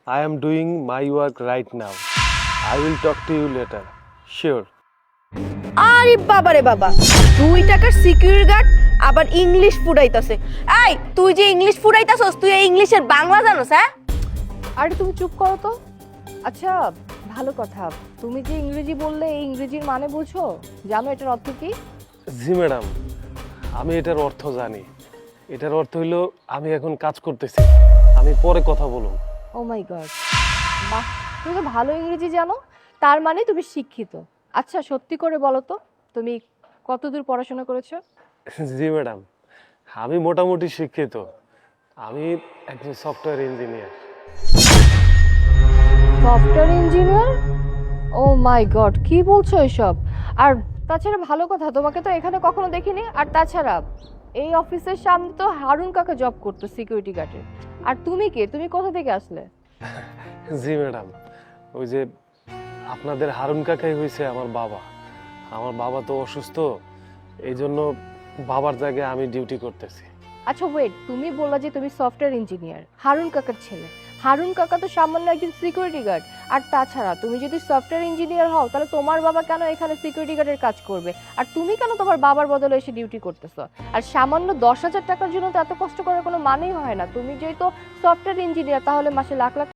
I am doing my work right now. I will talk to you later. Sure. আরে বাবা রে বাবা, 2 টাকার সিকিউরিটি গার্ড আবার ইংলিশ ফুরাইতাছে। এই তুই যে ইংলিশ ফুরাইতাছস, তুই এই ইংলিশের বাংলা জানোস? হ্যাঁ, আরে তুমি চুপ করো তো। আচ্ছা, ভালো কথা, তুমি যে ইংরেজি বললে এই ইংরেজির মানে বুঝো? জানো এটার অর্থ কি? জি ম্যাডাম, আমি এটার অর্থ জানি। এটার অর্থ হইলো আমি এখন কাজ করতেছি, আমি পরে কথা বলুন। ও মাই গড, বাহ, তুমি তো ভালো ইংরেজি জানো, তার মানে তুমি শিক্ষিত। আচ্ছা সত্যি করে বলো তো, তুমি কতদূর পড়াশোনা করেছো? জি ম্যাডাম, আমি মোটামুটি শিক্ষিত। আমি একজন software engineer. Software engineer? Oh my god, কি বলছো এসব? আর তাছাড়া ভালো কথা, তোমাকে তো এখানে কখনো দেখিনি। আর তাছাড়া এই অফিসের সামনে তো হারুন কাকা জব করতো সিকিউরিটি গার্ডের। আর তুমি কে? তুমি কোথা থেকে আসলে? জি ম্যাডাম, ওই যে আপনাদের হারুন কাকাই হয়েছে আমার বাবা। আমার বাবা তো অসুস্থ, এই জন্য বাবার জায়গায় আমি ডিউটি করতেছি। আচ্ছা ওয়েট, তুমি বললা যে তুমি সফটওয়্যার ইঞ্জিনিয়ার, হারুন কাকার ছেলে। হারুন কাকা তো সামান্য একজন সিকিউরিটি গার্ড। আর তাছাড়া তুমি যদি সফটওয়্যার ইঞ্জিনিয়ার হও, তাহলে তোমার বাবা কেন এখানে সিকিউরিটি গার্ডের কাজ করবে? আর তুমি কেন তোমার বাবার বদলে এসে ডিউটি করতেছো? আর সামান্য 10,000 টাকার জন্য তো এত কষ্ট করার কোনো মানেই হয় না। তুমি যেহেতু সফটওয়্যার ইঞ্জিনিয়ার, তাহলে মাসে লাখ লাখ